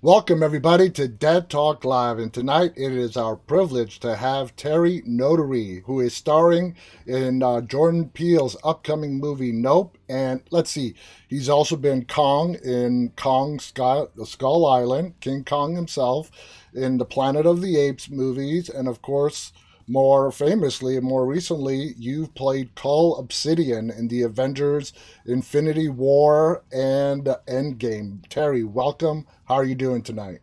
Welcome, everybody, to Dead Talk Live. And tonight it is our privilege to have Terry Notary, who is starring in Jordan Peele's upcoming movie Nope. And let's see, he's also been Kong in Skull Island, King Kong himself, in the Planet of the Apes movies. And of course, more famously and more recently, you've played Cull Obsidian in the Avengers, Infinity War, and Endgame. Terry, welcome. How are you doing tonight?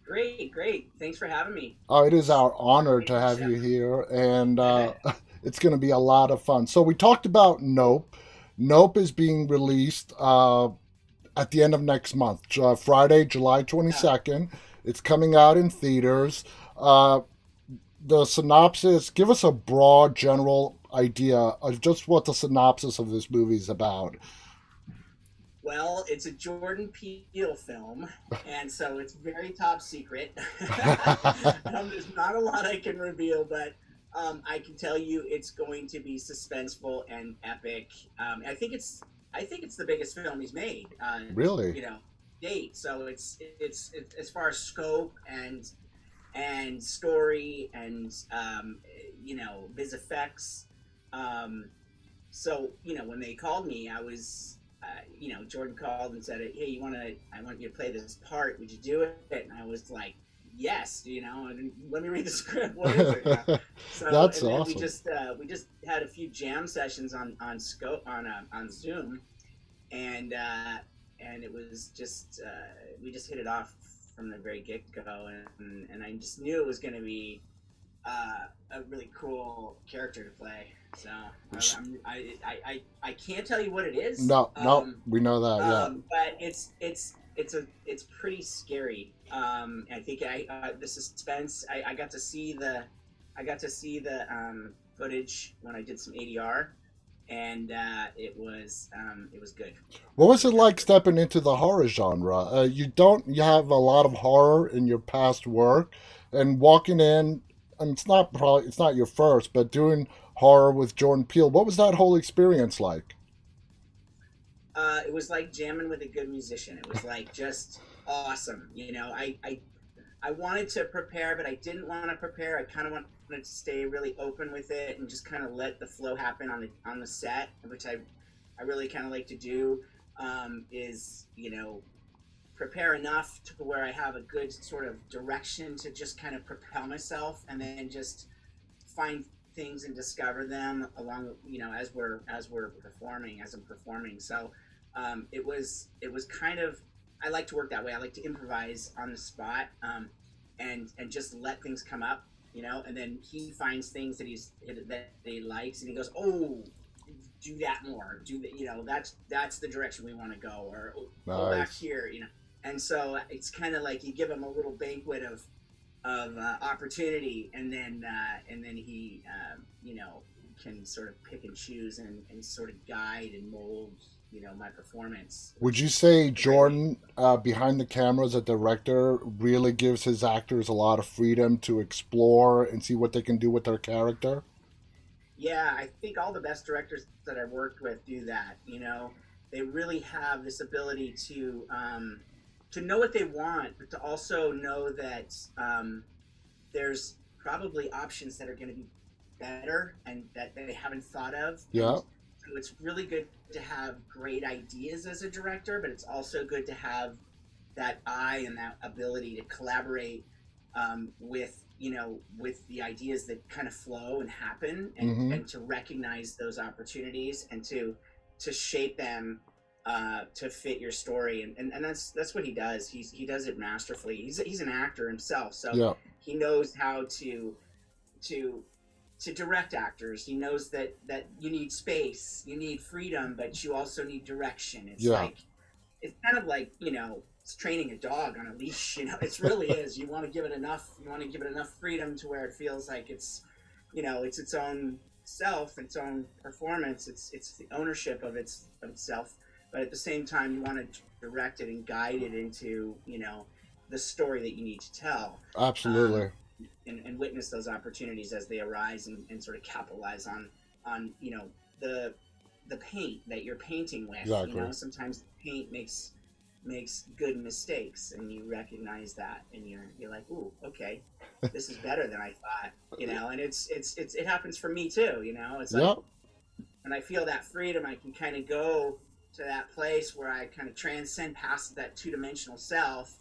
Great, great. Thanks for having me. Oh, it is It's our honor great to to have chat. you here, and it's going to be a lot of fun. So, we talked about Nope. Nope is being released at the end of next month, Friday, July Yeah. 22nd. It's coming out in theaters. Uh, the synopsis, give us a broad, general idea of just what the synopsis of this movie is about. Well, it's a Jordan Peele film, and so it's very top secret. There's not a lot I can reveal, but I can tell you it's going to be suspenseful and epic. I think it's the biggest film he's made, Really? you know, date. So it's as far as scope and story and vis effects. Um, so when they called me, I was Jordan called and said, "Hey, I want you to play this part. Would you do it?" And I was like, "Yes." And let me read the script. What is it? So That's and then awesome. we just had a few jam sessions on scope on Zoom, and it was just we just hit it off from the very get go, and I just knew it was going to be a really cool character to play. So I can't tell you what it is, No, no, we know that, yeah. but it's pretty scary. I think the suspense. I got to see the footage when I did some ADR, and it was good. What It was was it really like good. stepping into the horror genre? You have a lot of horror in your past work, and walking in, and it's not your first, but doing horror with Jordan Peele. What was that whole experience like? It was like jamming with a good musician. It was like just awesome. I wanted to prepare, but I didn't want to prepare. I kind of wanted to stay really open with it and just kind of let the flow happen on the set, which I really kind of like to do. Is prepare enough to where I have a good sort of direction to just kind of propel myself, and then just find things and discover them along as we're performing as I'm performing. So it was kind of, I like to work that way. I like to improvise on the spot, and just let things come up, and then he finds things that he likes, and he goes, "Oh, do that more. Do that. That's the direction we want to go, or go back Nice. here." And so it's kind of like you give him a little banquet of opportunity, and then he can sort of pick and choose and sort of guide and mold my performance, Would which you is say a great way. Jordan, behind the camera as a director, really gives his actors a lot of freedom to explore and see what they can do with their character? Yeah, I think all the best directors that I've worked with do that. They really have this ability to know what they want, but to also know that there's probably options that are going to be better and that they haven't thought of. And Yeah. so it's really good to have great ideas as a director, but it's also good to have that eye and that ability to collaborate with the ideas that kind of flow and happen, Mm-hmm. and to recognize those opportunities and to shape them to fit your story, and that's what he does. He does it masterfully. He's an actor himself, so Yeah. he knows how to to direct actors. He knows that you need space, you need freedom, but you also need direction. Yeah. It's kind of like it's training a dog on a leash. It really is. You want to give it enough freedom to where it feels like it's its own self, its own performance. It's the ownership of itself, but at the same time you want to direct it and guide it into the story that you need to tell. um, Absolutely. and witness those opportunities as they arise, and sort of capitalize on the paint that you're painting with. Exactly. Sometimes paint makes makes good mistakes, and you recognize that, and you're like, ooh, okay, this is better than I thought, and it happens for me too, it's like Yeah, when I feel that freedom, I can kind of go to that place where I kind of transcend past that two-dimensional self,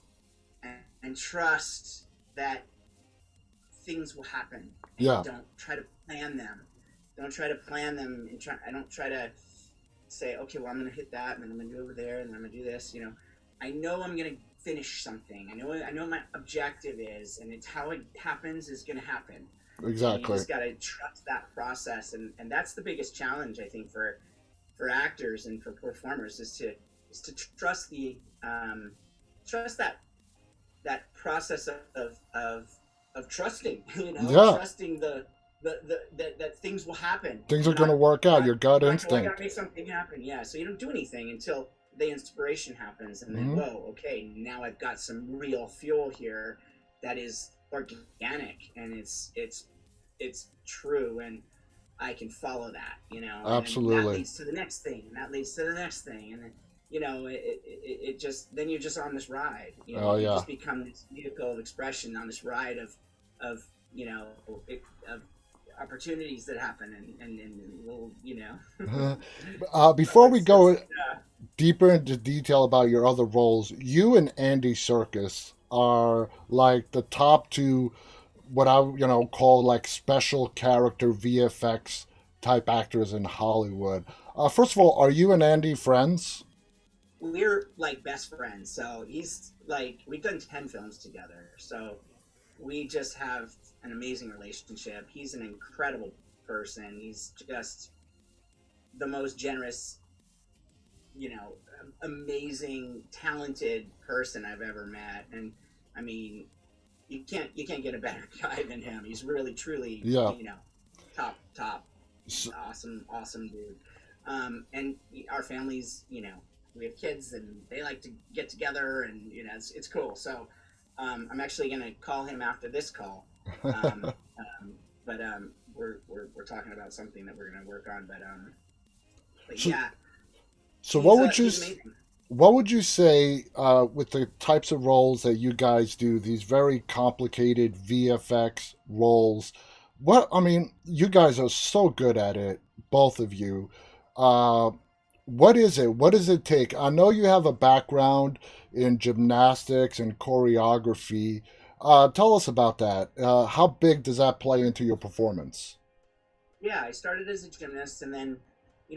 and trust that things will happen, and yeah, don't try to plan them. Don't try to plan them, and I don't try to say, okay, well, I'm going to hit that, and then I'm going to go over there, and then I'm going to do this. I know I'm going to finish something. I know my objective is, and it's how it happens is going to happen. And you exactly. just got to trust that process, and that's the biggest challenge, I think, for actors and for performers, is to trust trust that process of trusting, Yeah, trusting that things will happen, things and are going to work out. Your gut you're like, oh, I gotta instinct. make something happen. Yeah, so you don't do anything until the inspiration happens, and then Hmm. whoa, okay, now I've got some real fuel here that is organic, and it's true, and I can follow that, and then that Absolutely. leads to the next thing, and that leads to the next thing, and then it just, then you're just on this ride. Oh You yeah. just become this vehicle of expression on this ride of you know of opportunities that happen, and little, so Before we it's go deeper into detail about your other roles, you and Andy Serkis are like the top two, what I call like special character VFX type actors in Hollywood. First of all, are you and Andy friends? we're like best friends. So he's like, we've done 10 films together, so we just have an amazing relationship. He's an incredible person. He's just the most generous, you know, amazing, talented person I've ever met. And I mean, you can't get a better guy than him. He's really truly, Yeah. top, S- awesome dude. And our families, we have kids, and they like to get together, and it's cool. So I'm actually gonna call him after this call. Um, but we're talking about something that we're gonna work on. But so, yeah, so what would you he's amazing. what would you say with the types of roles that you guys do? These very complicated VFX roles. What I mean, you guys are so good at it, both of you. Uh, what is it? What does it take? I know you have a background in gymnastics and choreography. Tell us about that. How big does that play into your performance? Yeah, I started as a gymnast, and then,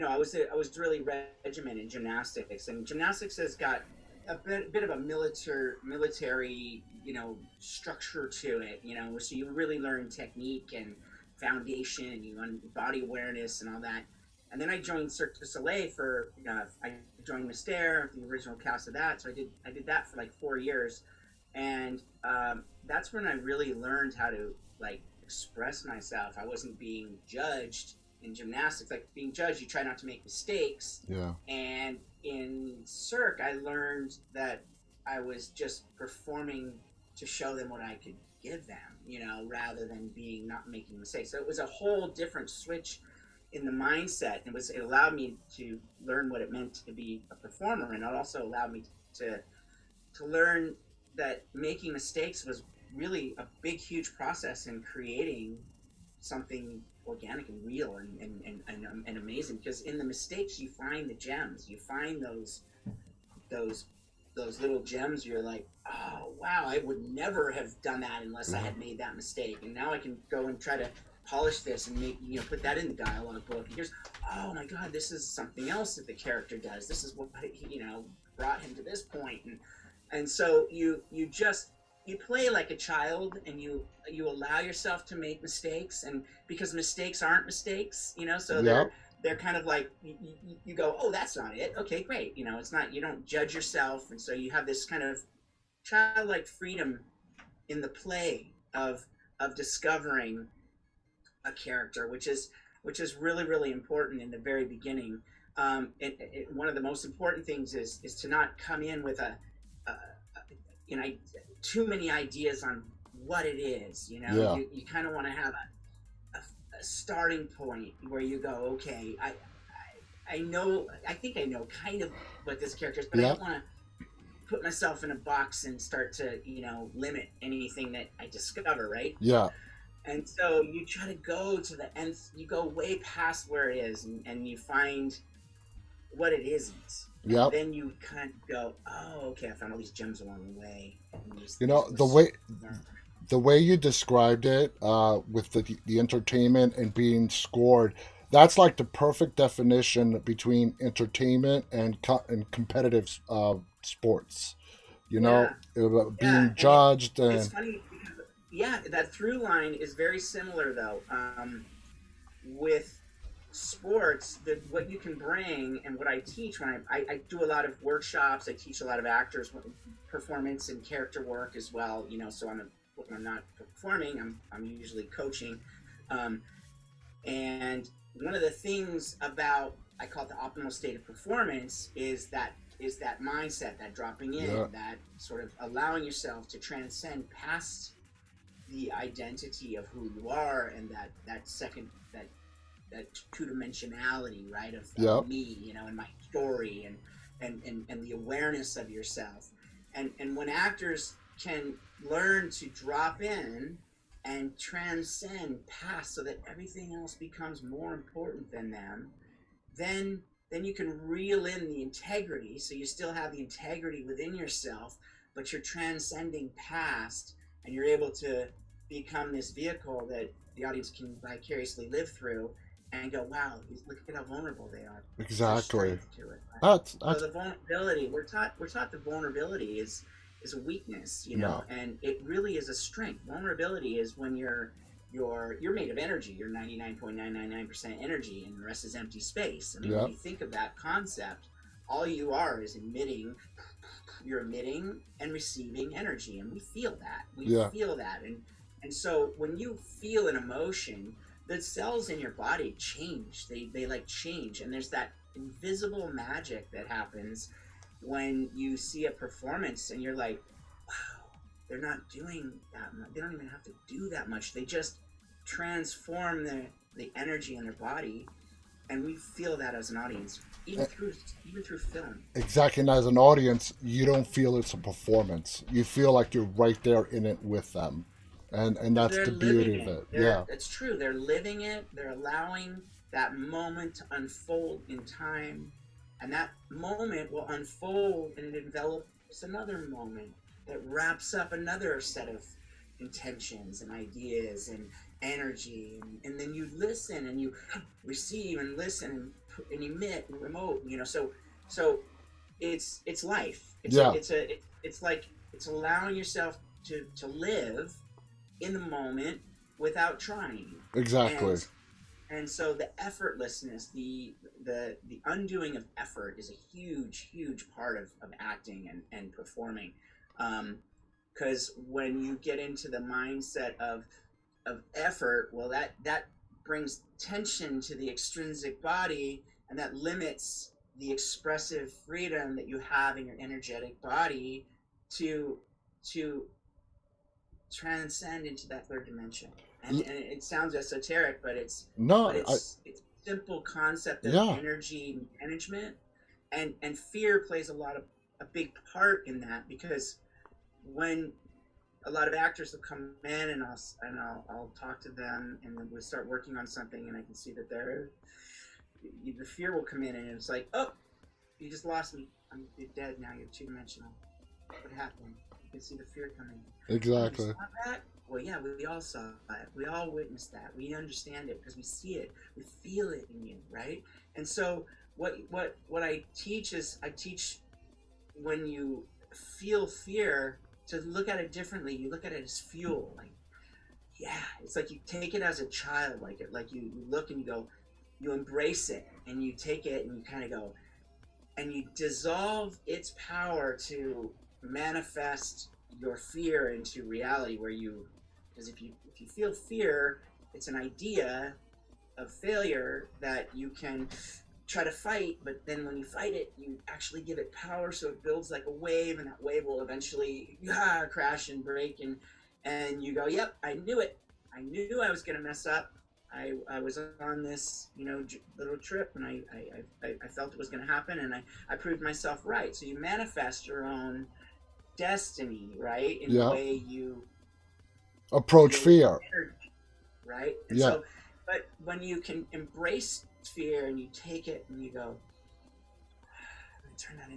I was really regimented in gymnastics, and gymnastics has got a bit of a military, structure to it. So you really learn technique and foundation, and you learn body awareness and all that. And then I joined Cirque du Soleil I joined Mystère, the original cast of that. So I did that for like 4 years, and that's when I really learned how to like express myself. I wasn't being judged in gymnastics. Like being judged, you try not to make mistakes. Yeah. And in Cirque, I learned that I was just performing to show them what I could give them, rather than being not making mistakes. So it was a whole different switch in the mindset. It allowed me to learn what it meant to be a performer, and it also allowed me to learn that making mistakes was really a big, huge process in creating something organic and real, and amazing, because in the mistakes you find the gems, you find those those little gems. You're like, oh wow, I would never have done that unless I Yeah. had made that mistake, and now I can go and try to polish this and make, put that in the dialogue book. And here's, oh my god, this is something else that the character does. This is what, brought him to this point. And so you play like a child, and you allow yourself to make mistakes, and because mistakes aren't mistakes, so Yeah. they're kind of like, you go, oh, that's not it, okay, great, it's not, you don't judge yourself, and so you have this kind of childlike freedom in the play of discovering a character, which is really, really important in the very beginning. One of the most important things is to not come in with a you know too many ideas on what it is. Yeah. You kind of want to have a starting point where you go, okay, I think I know kind of what this character is, but I Yeah. don't want to put myself in a box and start to, limit anything that I discover, right? Yeah. And so you try to go to the nth, you go way past where it is, and you find what it isn't. And Yep. then you kind of go, oh, okay, I found all these gems along the way. And You these know, were the so way the way you described it, with the entertainment and being scored, that's like the perfect definition between entertainment and and competitive sports. You know, Yeah, yeah. being And judged it's and funny because, yeah, that through line is very similar, though. With sports, what you can bring and what I teach when I do a lot of workshops, I teach a lot of actors performance and character work as well. So when I'm not performing, I'm usually coaching, um, and one of the things about, I call it the optimal state of performance, is that mindset, that dropping yeah, in, that sort of allowing yourself to transcend past the identity of who you are, and that second that two-dimensionality, right, of yeah, me, and my story, and the awareness of yourself. And when actors can learn to drop in and transcend past so that everything else becomes more important than them, then you can reel in the integrity, so you still have the integrity within yourself, but you're transcending past, and you're able to become this vehicle that the audience can vicariously live through and go, wow, look at how vulnerable they are. There's exactly. strength to it, right? So That's the vulnerability, we're taught the vulnerability is a weakness, no, and it really is a strength. Vulnerability is when you're made of energy. You're 99.999% energy, and the rest is empty space. I mean, when yeah, you think of that concept, all you are is emitting. You're emitting and receiving energy, and we feel that. We yeah, feel that, and so when you feel an emotion, the cells in your body change. They like change, and there's that invisible magic that happens when you see a performance, and you're like, wow, they're not doing that much. They don't even have to do that much. They just transform the energy in their body, and we feel that as an audience, e- even through film. exactly. And as an audience, you don't feel it's a performance. You feel like you're right there in it with them, and that's They're the living beauty of it. it. Yeah, It's true. They're living it. They're allowing that moment to unfold in time, and that moment will unfold and it envelops another moment that wraps up another set of intentions and ideas and energy, and then you listen and you receive and listen and emit and remote. So it's life. yeah, It's like it's allowing yourself to live in the moment without trying, exactly. and so the effortlessness, the undoing of effort is a huge part of acting and performing, because when you get into the mindset of effort, well, that brings tension to the extrinsic body, and that limits the expressive freedom that you have in your energetic body to to transcend into that third dimension. And it sounds esoteric, but it's but No, it's simple concept of yeah, energy management, and fear plays a big part in that, because when a lot of actors will come in, and I'll talk to them, and then we'll start working on something, and I can see that the fear will come in, and it's like, oh, you just lost me. You're dead now. You're two-dimensional. What happened? You can see the fear coming. Oh, you exactly. saw that? Well, yeah, we all saw it. We all witnessed that. We understand it because we see it. We feel it in you, right? And so what I teach is, I teach, when you feel fear, to look at it differently. You look at it as fuel. Like, yeah, it's like you take it as a child, like you look and you go, you embrace it, and you take it and you kind of go, and you dissolve its power to manifest your fear into reality, where you, because if you feel fear, it's an idea of failure that you can try to fight, but then when you fight it, you actually give it power, so it builds like a wave, and that wave will eventually crash and break, and you go, yep, I knew it. I knew I was going to mess up. I was on this, little trip, and I felt it was going to happen, and I proved myself right. So you manifest your own destiny, right, in the Yeah. way you Approach deal with fear. energy, right? And Yeah. so, but when you can embrace fear and you take it and you go, I'm going to turn that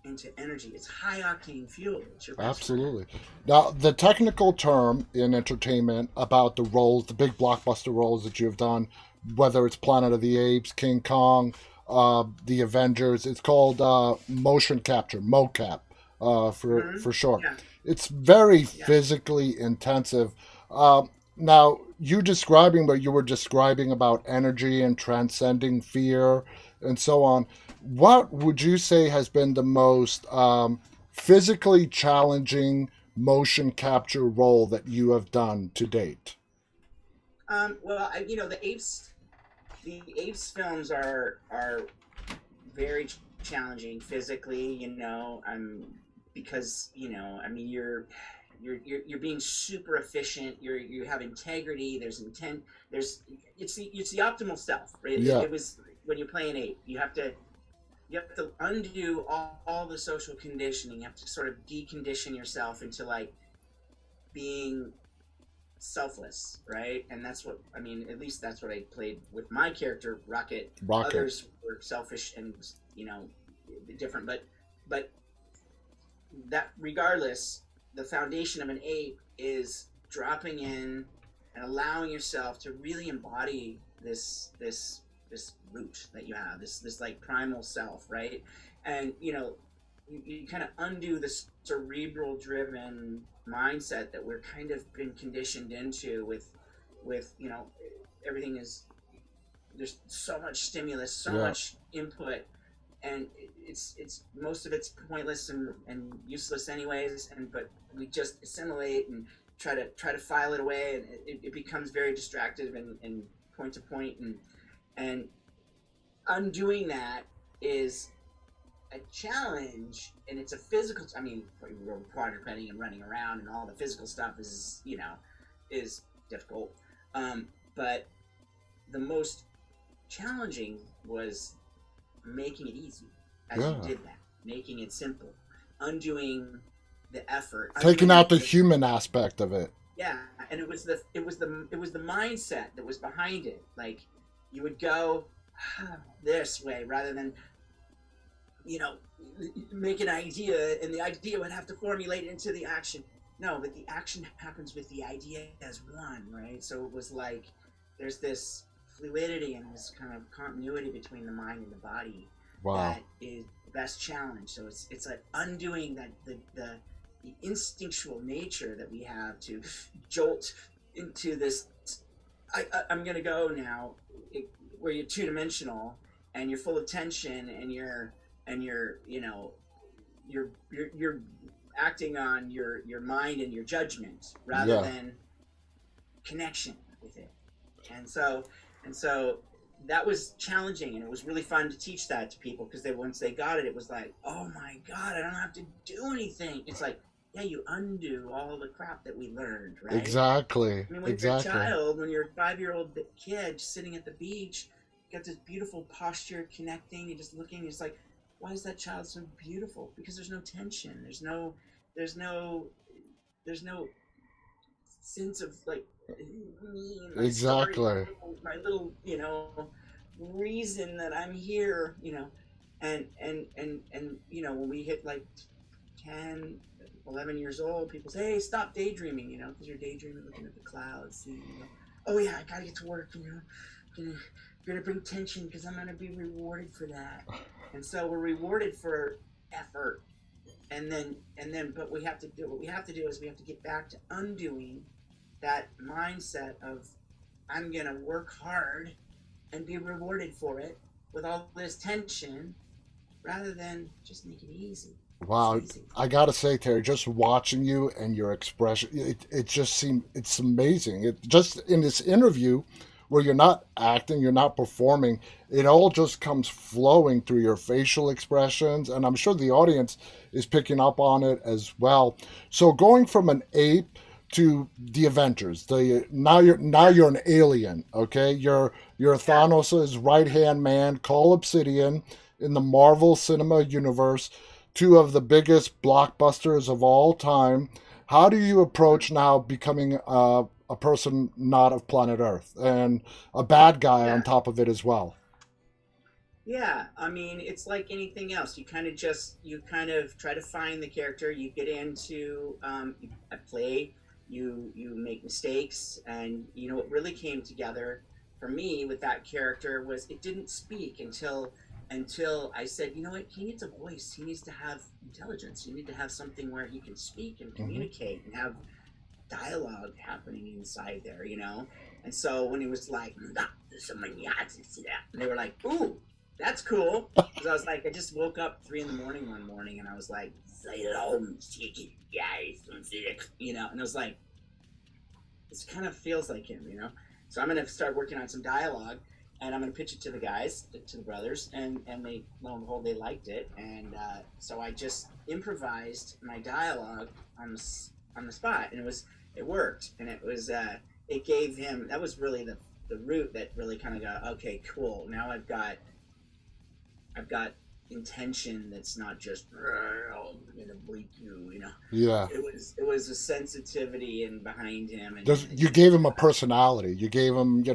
into energy. It's high octane fuel. It's your best friend. Absolutely. Now, the technical term in entertainment about the roles, the big blockbuster roles that you've done, whether it's Planet of the Apes, King Kong, the Avengers, it's called motion capture, mocap, Mm-hmm. for short. Yeah, It's very yeah. physically intensive. Now, you describing what you were describing about energy and transcending fear and so on, what would you say has been the most physically challenging motion capture role that you have done to date? Well, the apes films are very challenging physically. Because I mean, you're being super efficient. You have integrity. There's intent. It's the optimal self. Right? Yeah, It was when you play an ape. You have to undo all the social conditioning. You have to sort of decondition yourself into like being selfless, right? And that's what I mean. At least that's what I played with my character, Rocket. Rocket. Others were selfish and different, but that regardless, the foundation of an ape is dropping in and allowing yourself to really embody this root that you have, this like primal self, right? And you kind of undo the cerebral driven mindset that we're kind of been conditioned into with everything is there's so much stimulus, so Yeah. much input, and it's most of it's pointless and useless anyways, and but we just assimilate and try to file it away, and it becomes very distractive and point to point, and undoing that is a challenge, and it's a physical. I mean, quadrupeding and running around and all the physical stuff is difficult. But the most challenging was making it easy as you Yeah. did that, making it simple, undoing the effort, Taking undoing out the human aspect of it. yeah, and it was the mindset that was behind it. Like you would go this way rather than you know make an idea, and the idea would have to formulate into the action. No, but the action happens with the idea as one, right? So it was like there's this fluidity and this kind of continuity between the mind and the body Wow. that is the best challenge. So it's like undoing that the instinctual nature that we have to jolt into this. I'm gonna go now, where you're two dimensional and you're full of tension, and you're you're acting on your mind and your judgment rather Yeah. than connection with it. And so that was challenging, and it was really fun to teach that to people, because once they got it, it was like, oh my god, I don't have to do anything. It's like, yeah, you undo all the crap that we learned, right? Exactly. I mean, when you're a Exactly. child, when you're a 5-year-old kid just sitting at the beach, you got this beautiful posture, connecting, and just looking. It's like, why is that child so beautiful? Because there's no tension. There's no, there's no sense of like me and my story, my Exactly. little, my little, reason that I'm here, and when we hit like 10, 11 years old, people say, hey, stop daydreaming, because you're daydreaming, looking at the clouds, oh yeah, I gotta get to work, gonna bring tension because I'm gonna be rewarded for that. And so we're rewarded for effort, and then but we have to do what we have to do is we have to get back to undoing that mindset of I'm gonna work hard and be rewarded for it with all this tension, rather than just make it easy. It's Wow. easy. I gotta say, Terry, just watching you and your expression, it just seemed it's amazing. It just in this interview where you're not acting, you're not performing, it all just comes flowing through your facial expressions, and I'm sure the audience is picking up on it as well. So going from an ape to the Avengers. Now you're an alien. Okay, you're Yeah. Thanos' right hand man, Cole Obsidian in the Marvel Cinema Universe, two of the biggest blockbusters of all time. How do you approach now becoming a person not of planet Earth and a bad guy on Yeah. top of it as well? Yeah, I mean, it's like anything else. You kind of try to find the character. You get into a play. You make mistakes, and you know what really came together for me with that character was it didn't speak until I said, you know what, he needs a voice. He needs to have intelligence. You need to have something where he can speak and Hmm. communicate and have dialogue happening inside there. You know. And so when he was like, and they were like, ooh, that's cool. Because I was like, I just woke up 3 in the morning one morning and I was like, you know, and I was like, this kind of feels like him, you know. So I'm gonna start working on some dialogue, and I'm gonna pitch it to the guys, to the brothers, and they, lo and behold, they liked it, and so I just improvised my dialogue on the spot, and it worked, and it gave him, that was really the root that really kind of got, okay, cool. Now I've got intention that's not just I'm gonna bleep you, you know. Yeah. It was a sensitivity and behind him, and You gave him a personality. You gave him, yeah,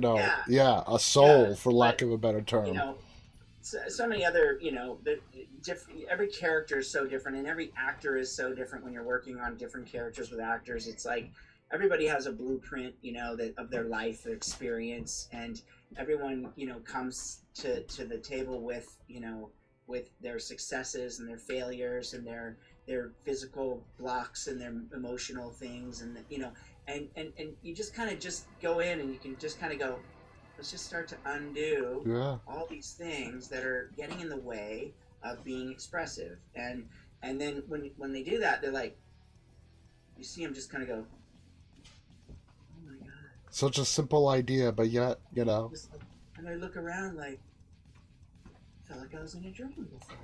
yeah, a yeah. soul, for lack But of a better you term. know, so many other, you know, every character is so different, and every actor is so different. When you're working on different characters with actors, it's like everybody has a blueprint, you know, that of their life, their experience, and everyone, you know, comes to the table with, you know, with their successes and their failures and their physical blocks and their emotional things, and you know, and you just kind of just go in and you can just kind of go, let's just start to undo Yeah. all these things that are getting in the way of being expressive. And then when they do that, they're like, you see them just kind of go, oh my god. Such a simple idea, but yet, Just like, and I look around like, I felt like I was in a dream before.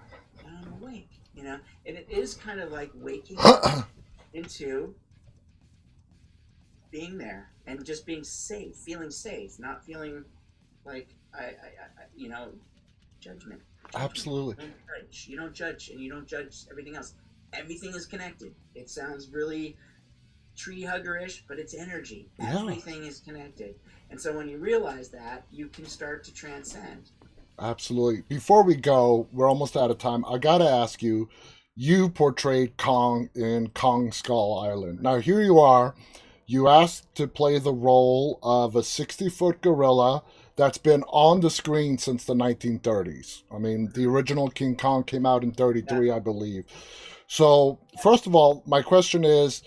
Now I'm awake, you know. And it is kind of like waking up into being there and just being safe, not feeling like you know, judgment. Judgment. Absolutely. You don't judge. You don't judge, and you don't judge everything else. Everything is connected. It sounds really tree hugger-ish, but it's energy. Yeah. Everything is connected. And so when you realize that, you can start to transcend. Absolutely. Before we go, we're almost out of time. I got to ask you, you portrayed Kong in Kong Skull Island. Now, here you are. You asked to play the role of a 60-foot gorilla that's been on the screen since the 1930s. I mean, the original King Kong came out in Yeah. 33, I believe. So, first of all, my question is,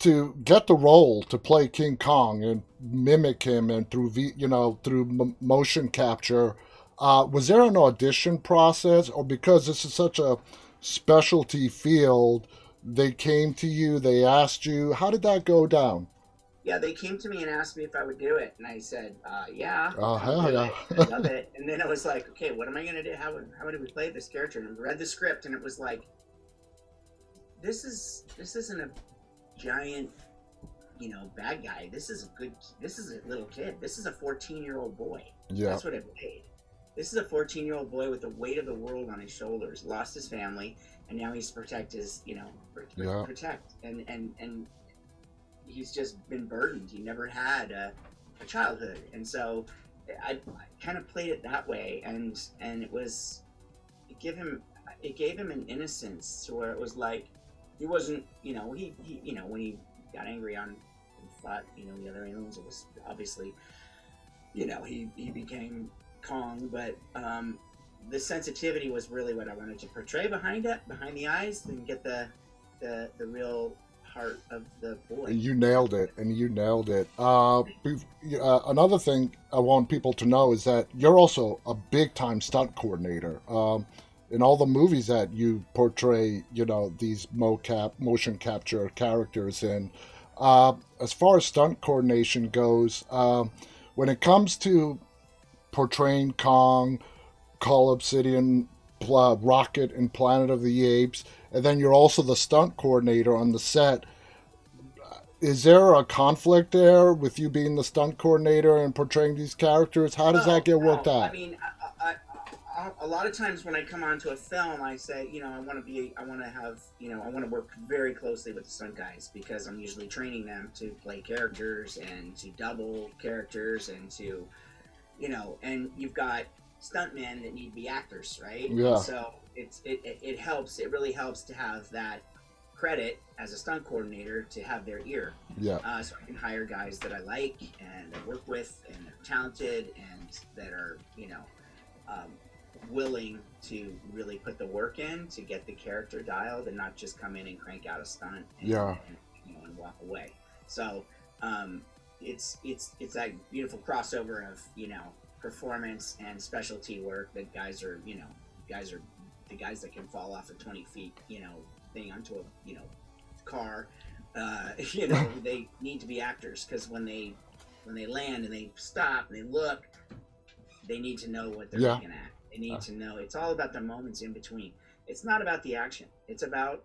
to get the role to play King Kong and mimic him, and through motion capture, was there an audition process, or because this is such a specialty field, they came to you, they asked you? How did that go down? Yeah, they came to me and asked me if I would do it, and I said, "Yeah, I'll Hell do yeah. it. I love it." And then I was like, "Okay, what am I gonna do? How do we play this character?" And I read the script, and it was like, this isn't a giant, you know, bad guy. This is a little kid. This is a 14-year-old boy. Yeah, That's what it played. This is a 14-year-old boy with the weight of the world on his shoulders, lost his family, and now he's to protect his, you know, yeah. protect, and he's just been burdened. He never had a childhood, and so I kind of played it that way, and it gave him it gave him an innocence to where it was like he wasn't, you know, he you know, when he got angry on and fought, you know, the other aliens, it was obviously, you know, he became Kong, but the sensitivity was really what I wanted to portray behind it, behind the eyes, and get the real heart of the boy. You nailed it, and you nailed it. Another thing I want people to know is that you're also a big time stunt coordinator. In all the movies that you portray, these motion capture characters in. As far as stunt coordination goes, when it comes to portraying Kong, Call Obsidian, Rocket, and Planet of the Apes, and then you're also the stunt coordinator on the set. Is there a conflict there with you being the stunt coordinator and portraying these characters? How does that No, get worked no. I out? mean, a lot of times when I come onto a film, I say, I want to have, I want to work very closely with the stunt guys because I'm usually training them to play characters and to double characters and to, and you've got stuntmen that need to be actors, right? And Yeah, so it helps. It really helps to have that credit as a stunt coordinator to have their ear. yeah, So I can hire guys that I like and I work with and they're talented and that are, um, willing to really put the work in to get the character dialed and not just come in and crank out a stunt yeah, and walk away. So it's that beautiful crossover of performance and specialty work that guys are the guys that can fall off a 20 feet thing onto a car. They need to be actors because when they land and they stop and they look, they need to know what they're yeah. looking at. They need to know. It's all about the moments in between. It's not about the action. It's about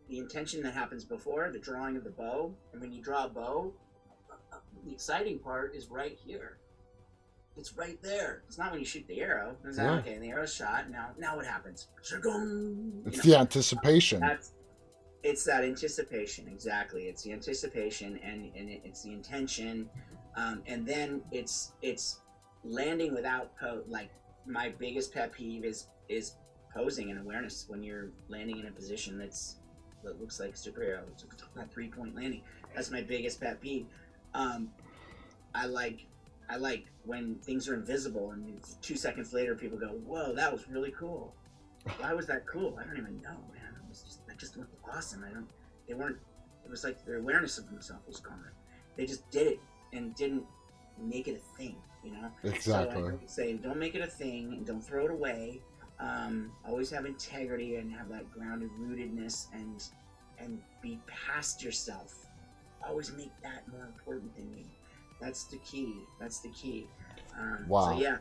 the intention that happens before the drawing of the bow. And when you draw a bow, the exciting part is right here. It's right there. It's not when you shoot the arrow. It's Yeah. okay, the arrow's shot. Now what happens? It's the anticipation. It's that anticipation, exactly. It's the anticipation and it's the intention, and then it's landing without like my biggest pet peeve is posing and awareness when you're landing in a position that looks like a superhero. It's a 3-point landing. That's my biggest pet peeve. I like when things are invisible and 2 seconds later people go, "Whoa, that was really cool." Why was that cool? I don't even know, man. That just looked awesome. It was like their awareness of themselves was gone. They just did it and didn't make it a thing, Exactly. So I would say don't make it a thing and don't throw it away. Always have integrity and have that grounded rootedness and be past yourself. Always make that more important than you. That's the key. Wow. So yeah.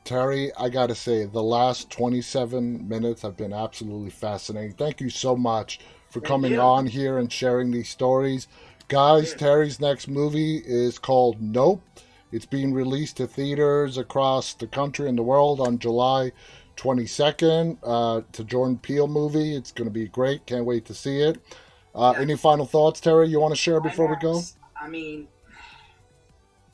Terry, I got to say, the last 27 minutes have been absolutely fascinating. Thank you so much for coming on here and sharing these stories. Guys, Terry's next movie is called Nope. It's being released to theaters across the country and the world on July 22nd. It's a Jordan Peele movie. It's going to be great. Can't wait to see it. Any final thoughts, Terry, you want to share before we go? I mean,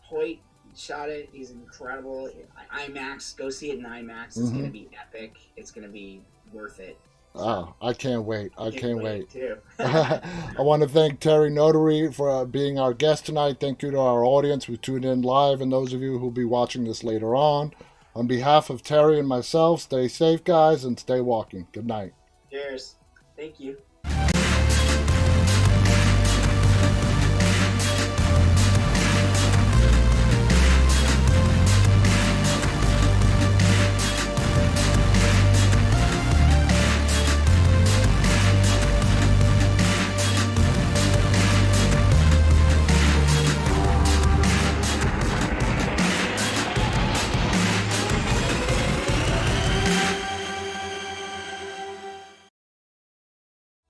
Hoyt shot it. He's incredible. IMAX, go see it in IMAX. It's going to be epic. It's going to be worth it. Oh, I can't wait. I can't wait. Too. I want to thank Terry Notary for being our guest tonight. Thank you to our audience who tuned in live and those of you who will be watching this later on. On behalf of Terry and myself, stay safe, guys, and stay walking. Good night. Cheers. Thank you.